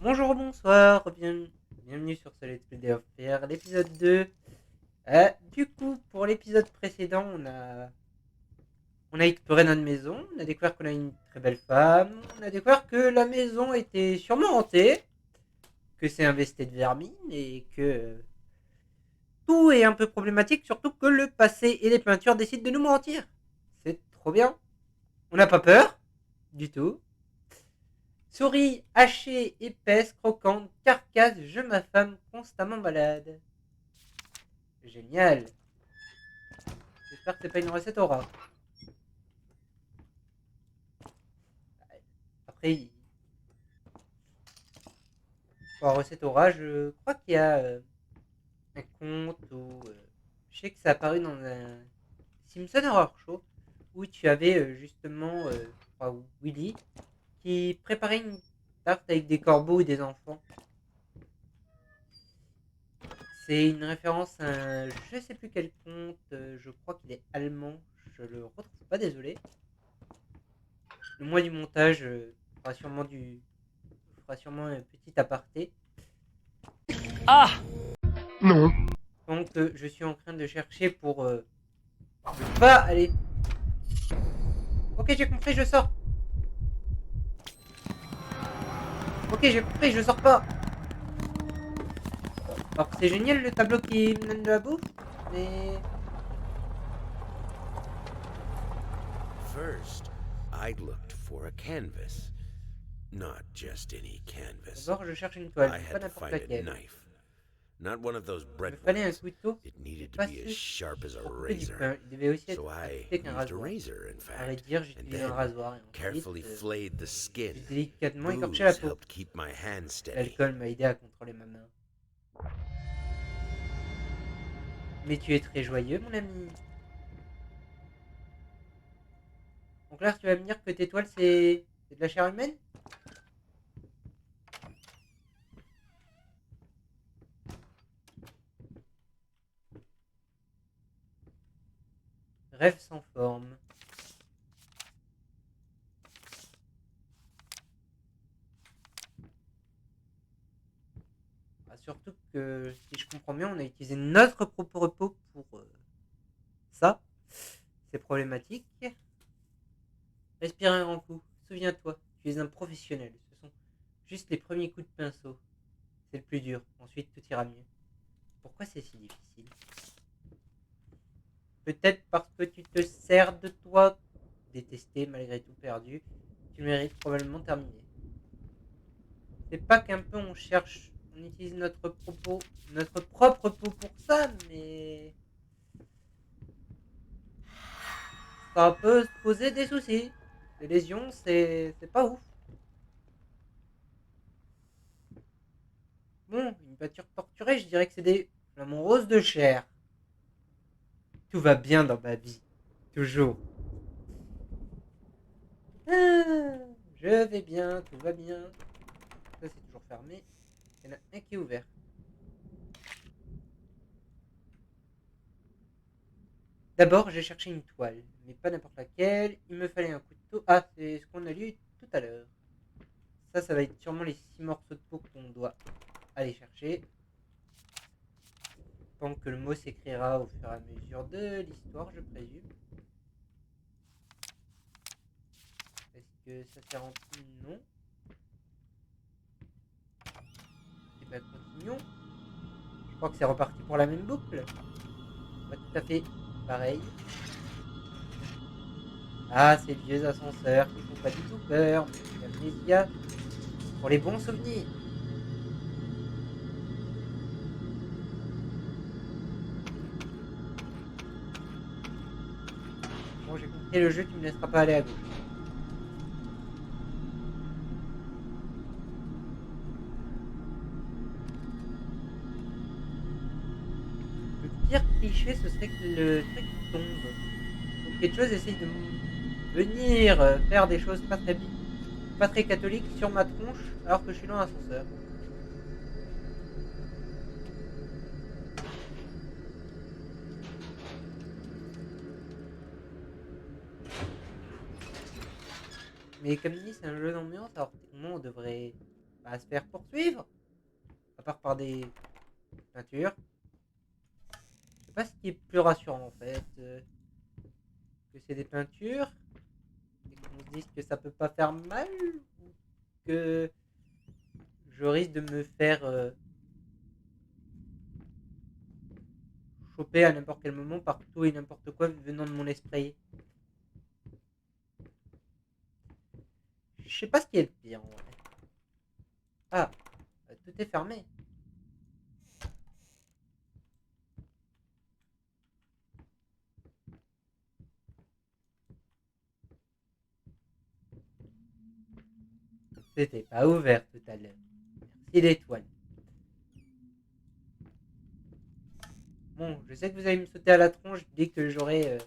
Bonjour, bonsoir, bienvenue sur ce Let's Play Day of Fear, l'épisode 2. Du coup, pour l'épisode précédent, on a exploré notre maison, on a découvert qu'on a une très belle femme, on a découvert que la maison était sûrement hantée, que c'est investé de vermine et que tout est un peu problématique, surtout que le passé et les peintures décident de nous mentir. C'est trop bien. On n'a pas peur, du tout. Souris hachée, épaisse, croquante, carcasse, je m'affame, constamment malade. Génial. J'espère que c'est pas une recette aura. Après, pour la recette aura, je crois qu'il y a un conte où. Je sais que ça a apparu dans un Simpson Horror Show où tu avais justement je crois, Willy qui préparait une tarte avec des corbeaux et des enfants. C'est une référence à un, je sais plus quel conte, je crois qu'il est allemand, je le retrouve pas, désolé. Le mois du montage fera sûrement un petit aparté. Ah! Non. Donc je suis en train de chercher pour ne pas aller. Ok, j'ai compris, je sors. Ok, j'ai compris, je sors pas. Alors c'est génial le tableau qui me donne de la bouffe, mais First, I looked for a canvas. Not just any canvas. d'abord je cherche une toile, I mais pas had to n'importe find a laquelle. knife. Not one of those Il me bread fallait un ones. couteau It et needed to pas be as ceux sharp as a pour couper du razor. pain. Il devait aussi être So I affûté qu'un used a rasoir. razor, in À vrai fact, dire, and j'utilise un then rasoir et ensuite carefully flayed the skin. j'ai délicatement écorché la Booze peau. helped keep my hand steady. L'alcool m'a aidé à contrôler ma main. Mais tu es très joyeux, mon ami. Donc là, tu vas me dire que tes toiles, c'est de la chair humaine? Rêve sans forme. Ah, surtout que, si je comprends bien, on a utilisé notre propre repos pour ça. C'est problématique. Respire un grand coup. Souviens-toi, tu es un professionnel. Ce sont juste les premiers coups de pinceau. C'est le plus dur. Ensuite, tout ira mieux. Pourquoi c'est si difficile? Peut-être parce que tu te sers de toi. Détesté, malgré tout perdu. Tu mérites probablement terminer. C'est pas qu'un peu on cherche, on utilise notre propre peau pour ça, mais ça peut se poser des soucis. Les lésions, c'est pas ouf. Bon, une pâture torturée, je dirais que c'est des flamants roses de chair. Tout va bien dans ma vie. Toujours. Ah, je vais bien, tout va bien. Ça, c'est toujours fermé. Il y en a un qui est ouvert. D'abord, j'ai cherché une toile, mais pas n'importe laquelle. Il me fallait un couteau. Ah, c'est ce qu'on a lu tout à l'heure. Ça va être sûrement les 6 morceaux de peau qu'on doit aller chercher. Tant que le mot s'écrira au fur et à mesure de l'histoire, je présume. Est-ce que ça s'est rempli? Non. Et ben continuons. Je crois que c'est reparti pour la même boucle. Pas tout à fait pareil. Ah, ces vieux ascenseurs qui font pas du tout peur. L'amnésia pour les bons souvenirs. Bon, j'ai compris le jeu, tu me laisseras pas aller à gauche. Le pire cliché, ce serait que le truc tombe. Donc quelque chose essaye de venir faire des choses pas très catholiques sur ma tronche alors que je suis dans l'ascenseur. Mais comme dit, c'est un jeu d'ambiance, alors techniquement on devrait pas se faire poursuivre. À part par des peintures. Je sais pas ce qui est plus rassurant en fait. Que c'est des peintures. Et qu'on se dise que ça peut pas faire mal. Ou que je risque de me faire choper à n'importe quel moment par tout et n'importe quoi venant de mon esprit. Je sais pas ce qui est le pire en vrai. Ah, tout est fermé. C'était pas ouvert tout à l'heure. Merci l'étoile. Bon, je sais que vous allez me sauter à la tronche dès que j'aurai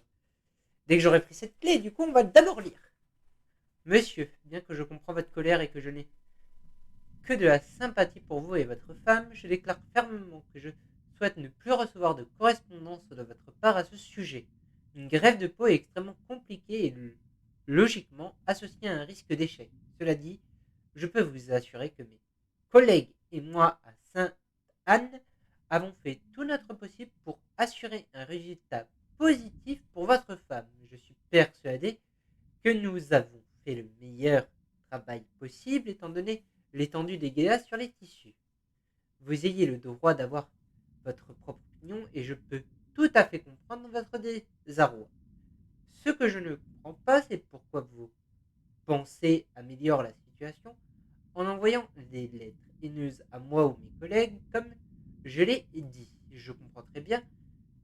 pris cette clé. Du coup, on va d'abord lire. Monsieur, bien que je comprends votre colère et que je n'ai que de la sympathie pour vous et votre femme, je déclare fermement que je souhaite ne plus recevoir de correspondance de votre part à ce sujet. Une greffe de peau est extrêmement compliquée et logiquement associée à un risque d'échec. Cela dit, je peux vous assurer que mes collègues et moi à Sainte-Anne avons fait tout notre possible pour assurer un résultat positif pour votre femme. Je suis persuadé que nous avons fait le meilleur travail possible étant donné l'étendue des dégâts sur les tissus. Vous ayez le droit d'avoir votre propre opinion et je peux tout à fait comprendre votre désarroi. Ce que je ne comprends pas, c'est pourquoi vous pensez améliorer la situation en envoyant des lettres haineuses à moi ou mes collègues, comme je l'ai dit. Je comprends très bien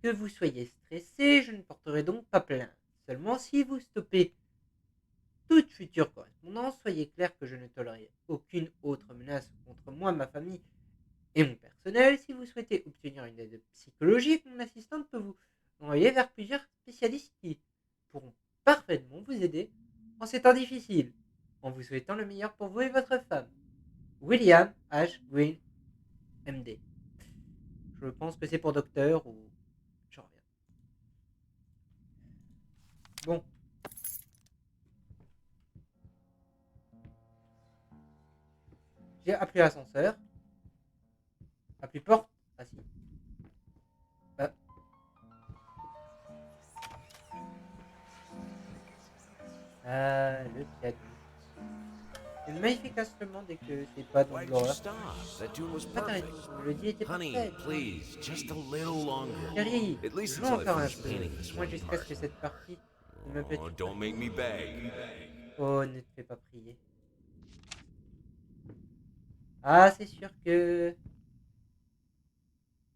que vous soyez stressé, je ne porterai donc pas plainte. Seulement, si vous stoppez toute future correspondance, soyez clair que je ne tolérerai aucune autre menace contre moi, ma famille et mon personnel. Si vous souhaitez obtenir une aide psychologique, mon assistante peut vous envoyer vers plusieurs spécialistes qui pourront parfaitement vous aider en ces temps difficiles, en vous souhaitant le meilleur pour vous et votre femme. William H. Green, MD. Je pense que c'est pour docteur ou... Je reviens. Bon. J'ai appelé l'ascenseur. Appelé porte. Ah si. Ah. Le piano. C'est magnifique instrument dès que c'est pas dans de Why did you l'horreur. stop? That tune was Pas t'arrêtes, perfect. la mélodie était Honey, parfaite. please, just a little longer. Chérie, At least joue until I encore un finish peu, painting this au moins one jusqu'à ce part. que cette partie de ma Oh, petite... don't make me beg. Oh, ne te fais pas prier. Ah, c'est sûr que...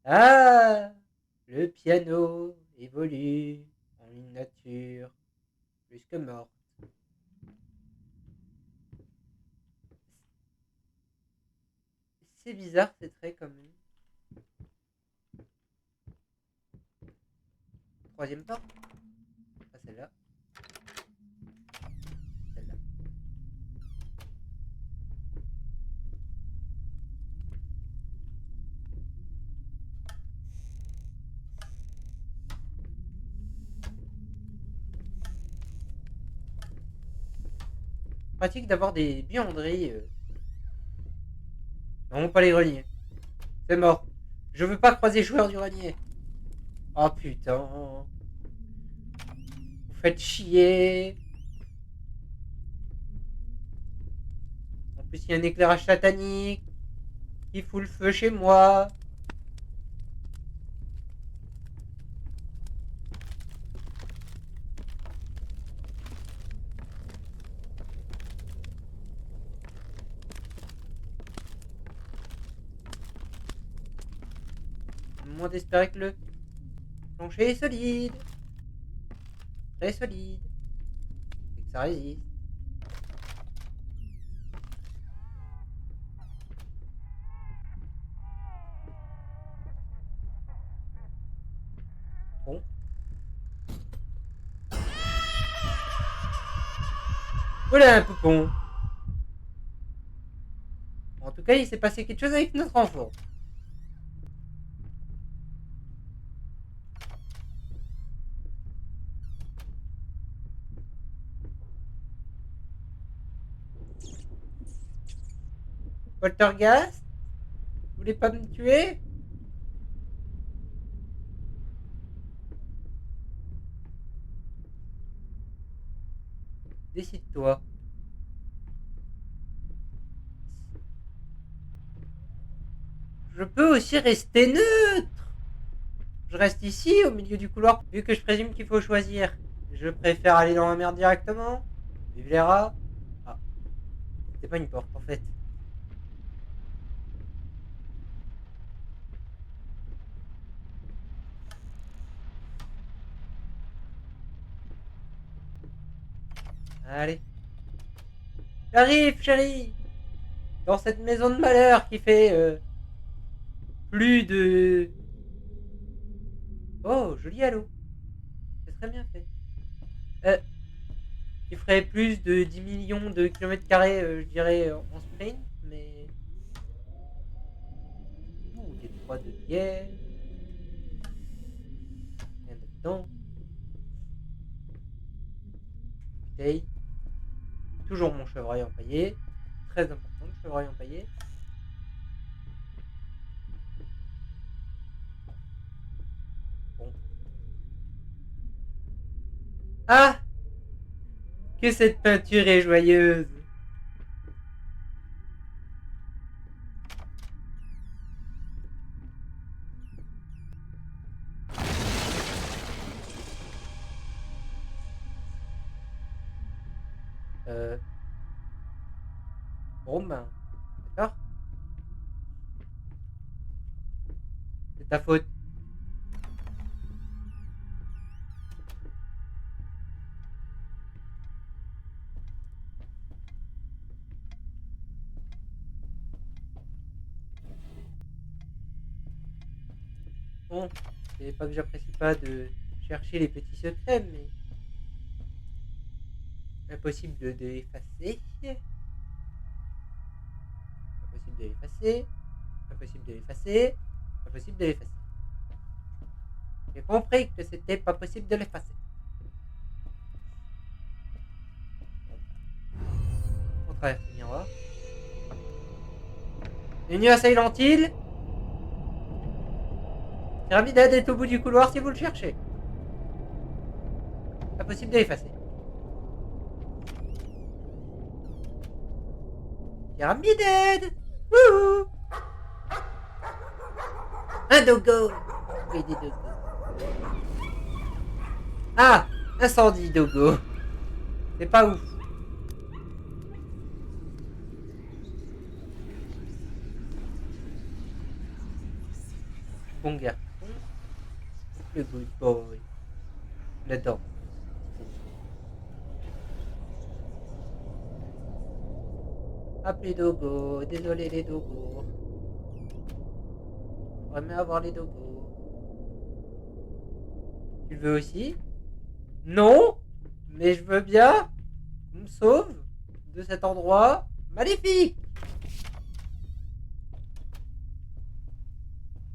Ah, le piano évolue en une nature plus que morte. C'est bizarre, c'est très commun. Troisième porte. Pas celle-là. Celle-là. Pratique d'avoir des buanderies. Non, pas les greniers. C'est mort. Je veux pas croiser joueur du grenier. Oh putain. Vous faites chier. En plus, il y a un éclairage satanique qui fout le feu chez moi. Moins d'espérer que le plancher est solide. Très solide. Et que ça résiste. Bon. Voilà un poupon. En tout cas, il s'est passé quelque chose avec notre enfant. Poltergeist? Vous voulez pas me tuer? Décide-toi. Je peux aussi rester neutre. Je reste ici, au milieu du couloir, vu que je présume qu'il faut choisir. Je préfère aller dans la mer directement. Vive les rats. Ah, c'était pas une porte en fait. Allez. J'arrive, chérie. Dans cette maison de malheur qui fait plus de... Oh, joli halo. C'est très bien fait. Euh, qui ferait plus de 10 millions de kilomètres carrés, je dirais, en sprint, mais... Ouh, détroit de guerre. Rien là-dedans. Bouteille. Toujours mon chevreuil empaillé. Très important, le chevreuil empaillé. Bon. Ah, que cette peinture est joyeuse. Euh, bon ben, d'accord. C'est ta faute. Bon, c'est pas que j'apprécie pas de chercher les petits secrets, mais impossible de l'effacer. Impossible de l'effacer. Impossible de l'effacer. Impossible de l'effacer. J'ai compris que c'était pas possible de l'effacer. Bon, on traverse le miroir. Bienvenue à Silent Hill. Pyramide est au bout du couloir si vous le cherchez. Impossible de l'effacer. Pyramide. Wouhou. Un dogo. Oui, des dogos. Ah, incendie dogo. C'est pas ouf. Bon garçon. Le good boy. Là-dedans. Appelez dogo. Désolé les dogos. J'aimerais bien avoir les dogos. Tu le veux aussi? Non, mais je veux bien. On me sauve de cet endroit maléfique.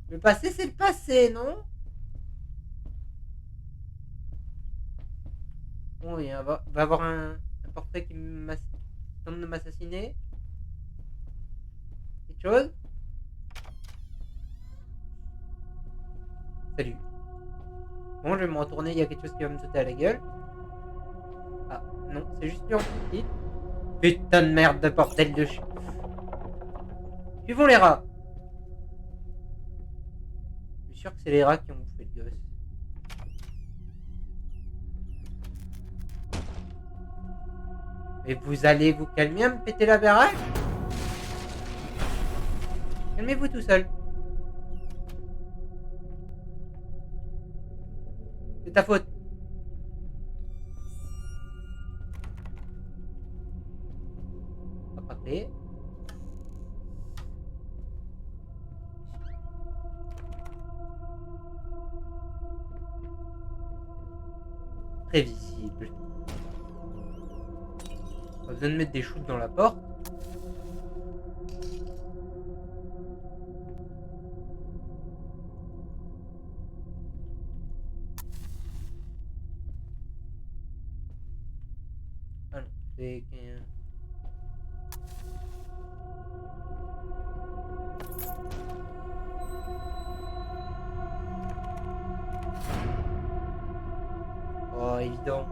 Le passé, c'est le passé, non? Bon, il va y avoir un portrait qui tente de m'assassiner. Quelque chose? Salut. Bon, je vais me retourner, il y a quelque chose qui va me sauter à la gueule. Ah, non, c'est juste lui en petite. Putain de merde de bordel de chien. Suivons les rats. Je suis sûr que c'est les rats qui ont bouffé le gosse. Mais vous allez vous calmer à me péter la baraque? Calmez-vous tout seul. C'est ta faute. On va parler. Prévisible. Pas besoin de mettre des shoots dans la porte. Ah non, c'est qu'un... évident.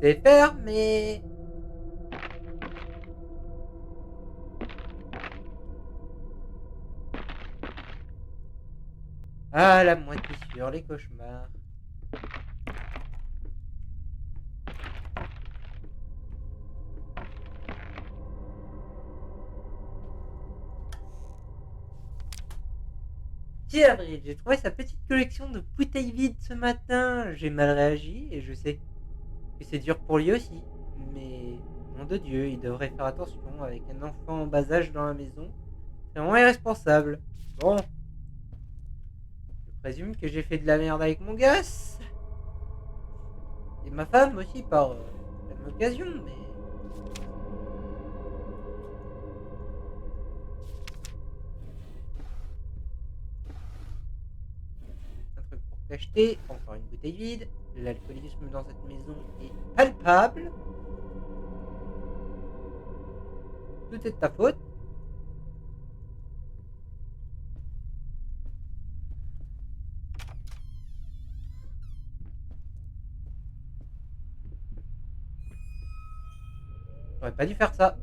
C'est fermé. Ah, la moitié sur les cauchemars. Tiens, Avril, j'ai trouvé sa petite collection de bouteilles vides ce matin. J'ai mal réagi et je sais que c'est dur pour lui aussi. Mais, nom de Dieu, il devrait faire attention avec un enfant en bas âge dans la maison. C'est vraiment irresponsable. Bon, je présume que j'ai fait de la merde avec mon gosse. Et ma femme aussi par la même occasion, mais... Un truc pour cacheter, encore une bouteille vide. L'alcoolisme dans cette maison est palpable. Tout est de ta faute. J'aurais pas dû faire ça.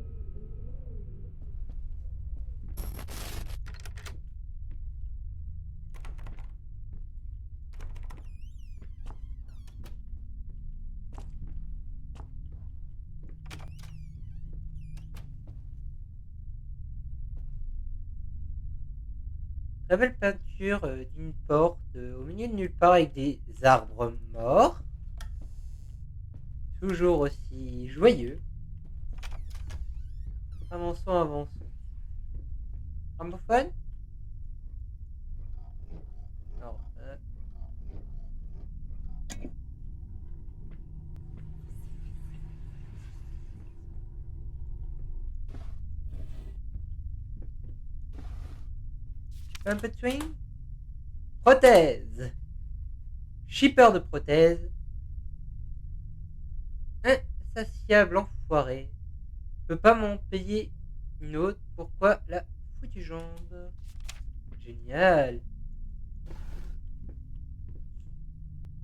Très belle peinture d'une porte au milieu de nulle part avec des arbres morts. Toujours aussi joyeux. Avançons, avançons. Gramophone? Non. Un peu de swing? Prothèse. Shipper de prothèse. Insatiable enfoiré. Peut pas m'en payer une autre. Pourquoi la foutue jambe? Génial.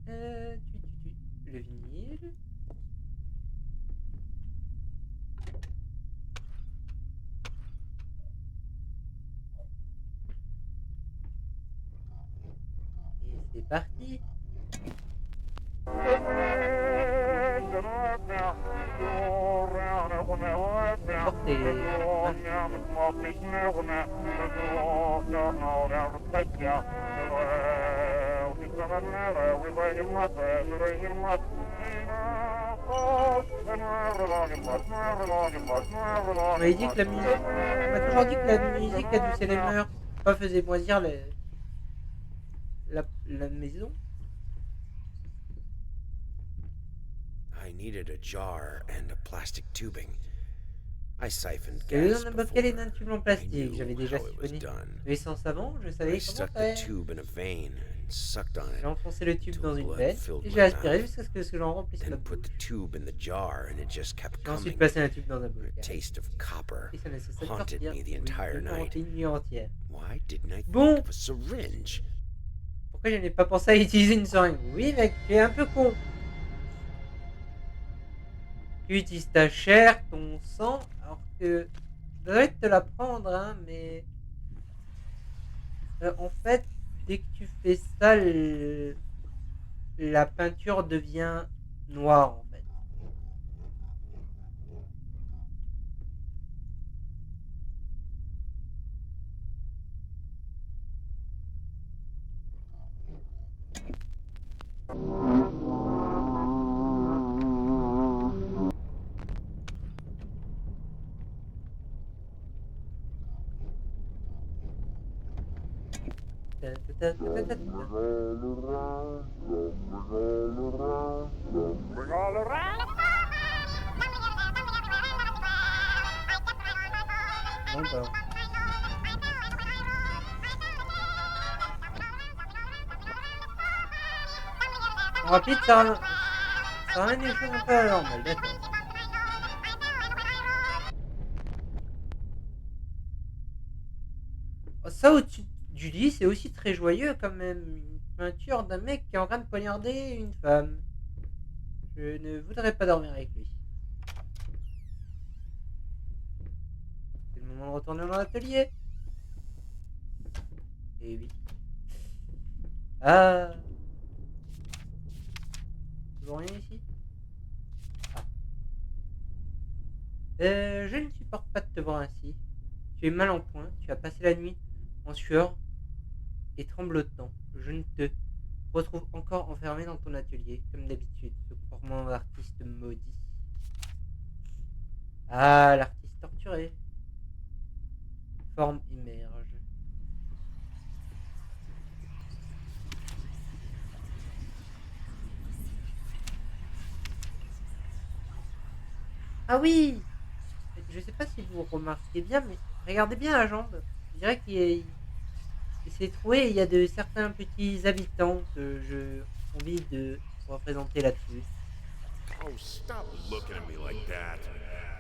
Le vinyle. Et c'est parti. On m'a dit que la musique, on m'a toujours dit que la musique adoucissait les mœurs, pas faisait moisir la maison. I needed a jar and a plastic tubing. I siphoned J'avais gas besoin d'un before. bocal et d'un tube en I plastique. knew J'avais déjà how it was siphonné done. de l'essence avant, je I savais comment stuck the faire. tube in a vein and sucked on J'ai it. enfoncé le tube Until dans une blood veine filled et my j'ai aspiré mouth. jusqu'à ce que j'en remplisse ma Then put bouche. the tube in the jar and it just kept J'ai ensuite coming. placé un tube dans un A bocal. taste of copper Et ça ne cessait de haunted sortir. me the Oui, entire de me night. hanter une nuit entière. Why didn't I Bon. think of a syringe? Pourquoi je n'ai pas pensé à utiliser une seringue? Oui mec, tu es un peu con. Tu utilises ta chair, ton sang, alors que je devrais te la prendre, hein, mais en fait, dès que tu fais ça, la peinture devient noire en fait. Bon ben, Rapide, ça ramène les choses un peu à la normale, d'accord. Oh, ça au-dessus du lit, c'est aussi très joyeux quand même. Une peinture d'un mec qui est en train de poignarder une femme. Je ne voudrais pas dormir avec lui. C'est le moment de retourner dans l'atelier. Et oui. Ah. Toujours rien ici. Ah. Je ne supporte pas de te voir ainsi. Tu es mal en point. Tu as passé la nuit en sueur et tremblotant. Je ne te retrouve encore enfermé dans ton atelier, comme d'habitude, ce comportement d'artiste maudit. Ah, l'artiste torturé. Forme immerge. Ah oui! Je sais pas si vous remarquez bien, mais regardez bien la jambe. Je dirais il s'est trouvé, il y a de certains petits habitants que j'ai envie de représenter là-dessus. Oh, stop looking at me like that.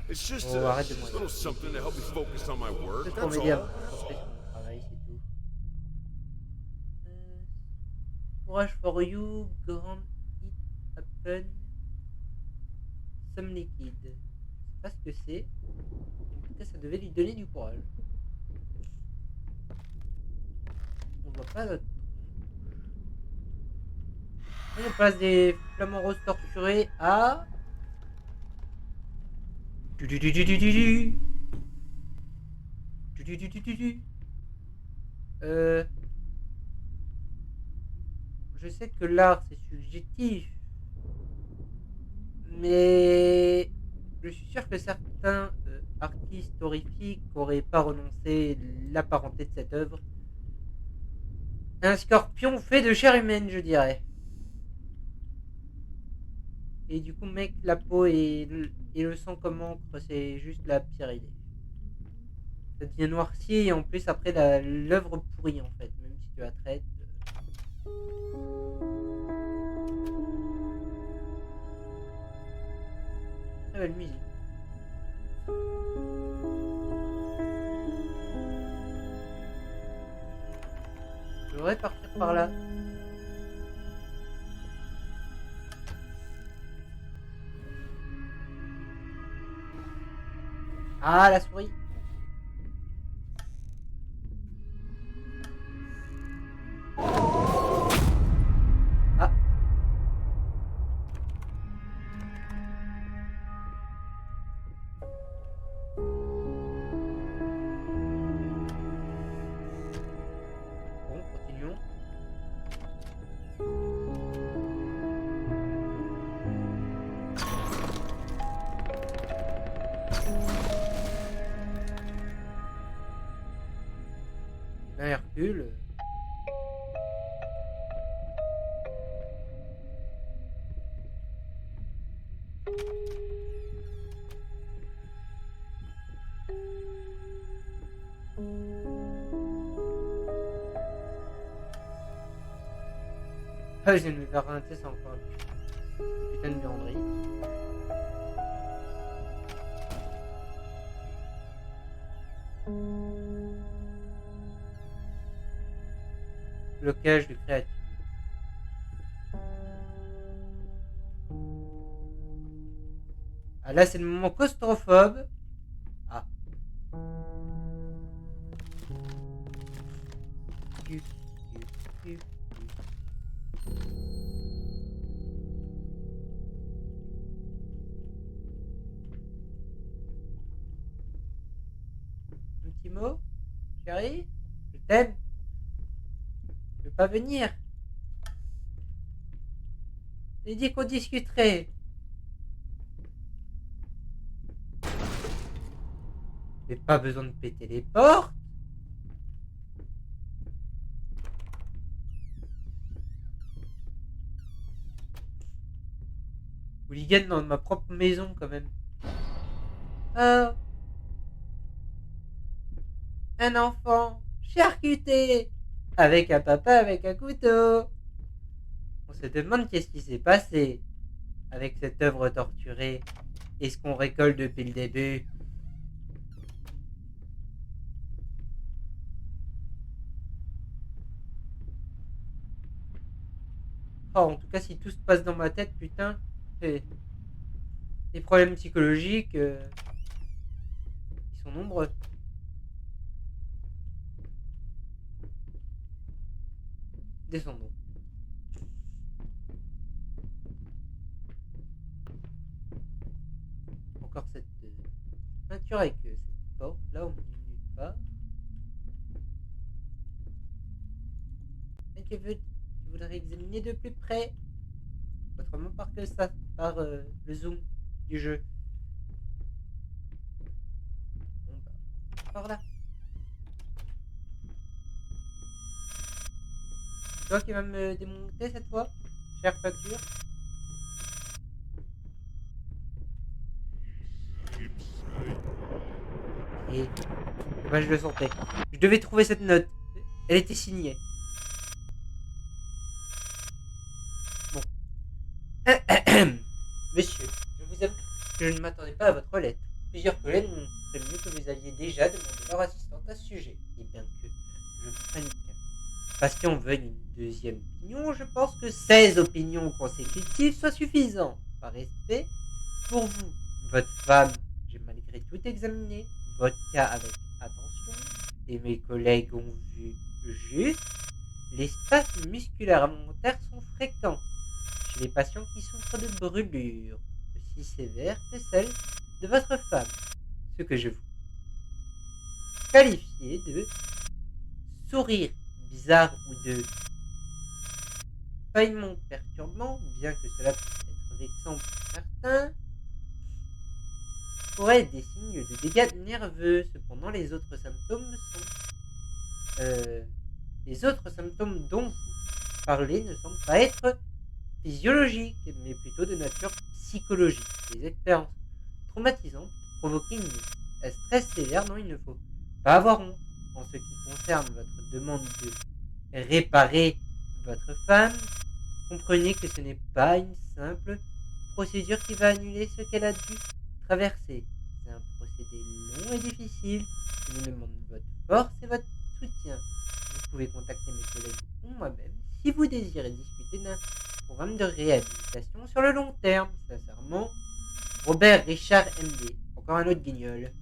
It's just Oh, a arrête de me little regarder. something to help me focus on my work, Juste pour that's m'aider à all. me concentrer sur mon travail, c'est tout. Euh, Courage for you, grand it happen, some liquid. Je sais pas ce que c'est. En tout cas, ça devait lui donner du courage. On voit pas notre tronc. Et on passe des flamants roses torturés à... Du du du du du du du. Du du du du du du. Euh, je sais que l'art c'est subjectif, mais je suis sûr que certains artistes horrifiques n'auraient pas renoncé l'apparenté de cette œuvre. Un scorpion fait de chair humaine, je dirais. Et du coup, mec, la peau et le sang comme encre, c'est juste la pire idée. Ça devient noirci et en plus après l'œuvre pourrie en fait, même si tu la traites. Très belle musique. Je devrais partir par là. Ah, la souris. Ah, bon, continuons. Eh ben, Hercule. Ah, je viens de me faire rincer, c'est encore une putain de buanderie. Blocage de créature. Ah, là, c'est le moment claustrophobe. Ah. Un petit mot, chérie? Je t'aime. Tu veux pas venir? J'ai dit qu'on discuterait. Mais pas besoin de péter les portes. Hooligan dans ma propre maison quand même. Oh, un enfant charcuté avec un papa avec un couteau. On se demande qu'est-ce qui s'est passé avec cette œuvre torturée et ce qu'on récolte depuis le début. Oh, en tout cas, si tout se passe dans ma tête, putain, les problèmes psychologiques, ils sont nombreux. Descendons. Encore cette peinture avec cette porte, là, on ne pas. Mais tu voudrais examiner de plus près. Autrement par que ça, par le zoom du jeu. Bon bah, par là. C'est toi qui vas me démonter cette fois, chère peinture. Et bah, je le sentais. Je devais trouver cette note. Elle était signée. Bon. Monsieur, je vous avoue que je ne m'attendais pas à votre lettre. Plusieurs collègues m'ont prévenu que vous aviez déjà demandé leur assistante à ce sujet. Et bien que je prenne qu'un patient veuille une deuxième opinion, je pense que 16 opinions consécutives soient suffisantes. Par respect pour vous, votre femme, j'ai malgré tout examiné votre cas avec attention et mes collègues ont vu juste. Les spasmes musculaires involontaires sont fréquents chez les patients qui souffrent de brûlures aussi sévères que celles de votre femme, ce que je vous qualifiez de sourire bizarre ou de bâillement perturbant, bien que cela puisse être vexant pour certains, pourrait être des signes de dégâts nerveux. Cependant, les autres symptômes dont vous parlez ne semblent pas être physiologiques, mais plutôt de nature psychologique. Les expériences traumatisantes provoquent un stress sévère dont il ne faut pas avoir honte. En ce qui concerne votre demande de réparer votre femme, comprenez que ce n'est pas une simple procédure qui va annuler ce qu'elle a dû traverser. C'est un procédé long et difficile qui vous demande votre force et votre soutien. Vous pouvez contacter mes collègues ou moi-même si vous désirez discuter d'un programme de réhabilitation sur le long terme. Sincèrement, Robert Richard MD. Encore un autre guignol.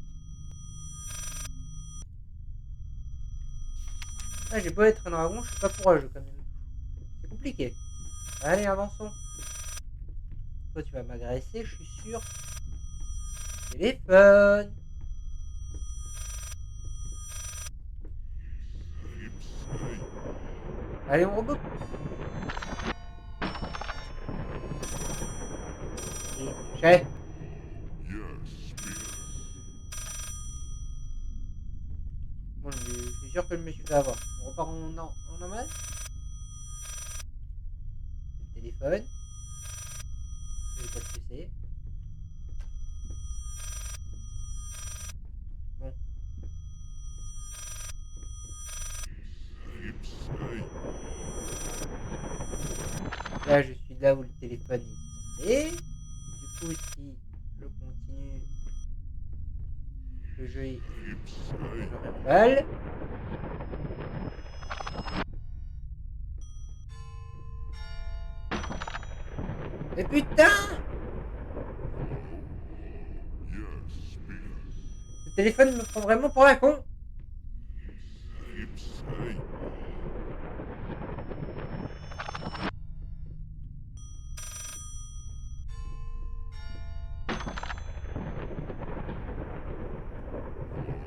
Ah, j'ai beau être un dragon, je suis pas courageux quand même. C'est compliqué. Allez, avançons. Toi, tu vas m'agresser, je suis sûr. Téléphone. Allez, on reboucle. Et j'ai. Bon, je suis sûr que je me suis fait avoir. On repart en normal. Le téléphone. Je sais pas ce que c'est. Bon. Là, je suis là où le téléphone est tombé. Du coup, si je continue, le jeu est... J'aurai une balle. Mais putain! Le téléphone me prend vraiment pour un con.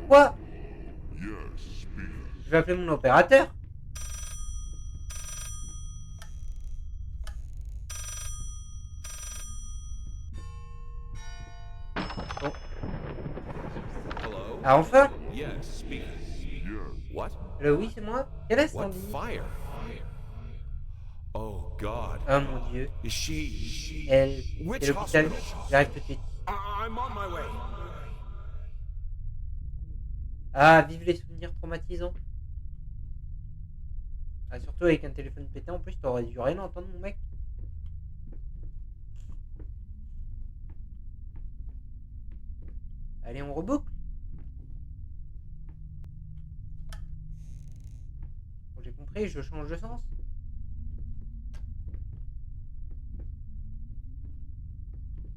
Quoi? Je vais appeler mon opérateur. Bon. Hello? Ah, enfin? Yes, speaking. What? Oui, c'est moi. Quel What incendie? fire? Oh God. Oh mon dieu. Is she? Elle. Which C'est l'hôpital. hospital? J'arrive tout de suite. I'm on my way. Ah, vive les souvenirs traumatisants. Ah, surtout avec un téléphone pété en plus, t'aurais dû rien entendre, mon mec. Allez, on reboucle. Bon, j'ai compris, je change de sens.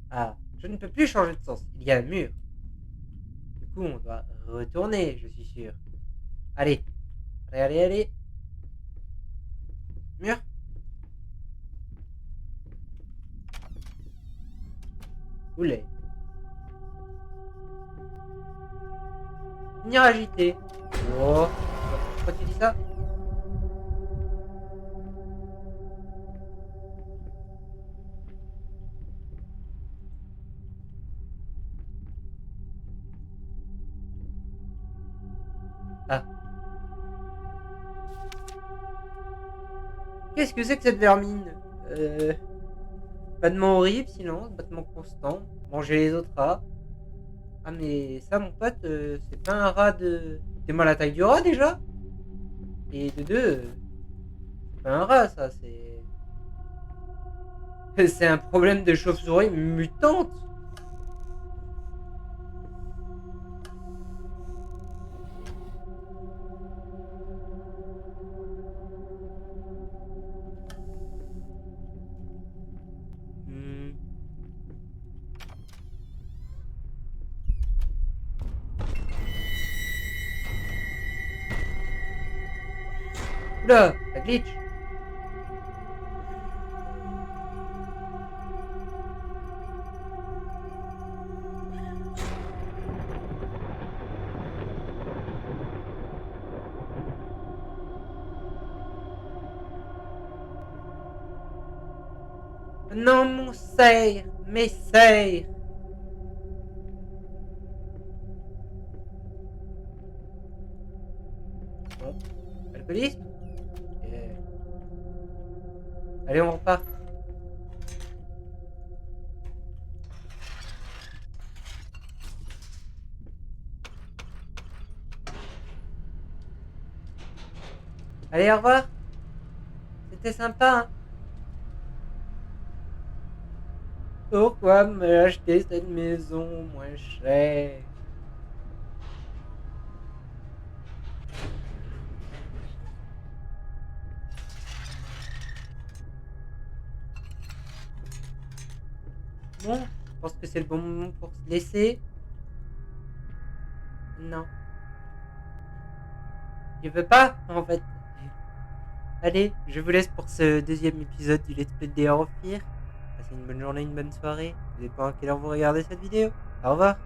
Ah, je ne peux plus changer de sens. Il y a un mur. Du coup, on doit retourner, je suis sûr. Allez. Allez, allez, allez. Mur. Oulé. Venir agiter. Oh. Pourquoi tu dis ça? Ah. Qu'est-ce que c'est que cette vermine? Battement horrible, silence, battement constant. Manger les autres rats. Ah mais ça mon pote, c'est pas un rat de... T'es mal à la taille du rat déjà? Et de deux, c'est pas un rat ça, c'est... C'est un problème de chauve-souris mutante. Hmm. Oula, la glitch. Non mon serre, mes serres. Hop, alcoolisme. Yeah. Allez, on repart. Allez, au revoir. C'était sympa, hein. Pourquoi me acheter cette maison moins chère? Bon, je pense que c'est le bon moment pour se laisser. Non. Je veux pas, en fait. Allez, je vous laisse pour ce deuxième épisode du Let's Play de Fear. Passez une bonne journée, une bonne soirée. Ça dépend à quelle heure vous regardez cette vidéo. Au revoir.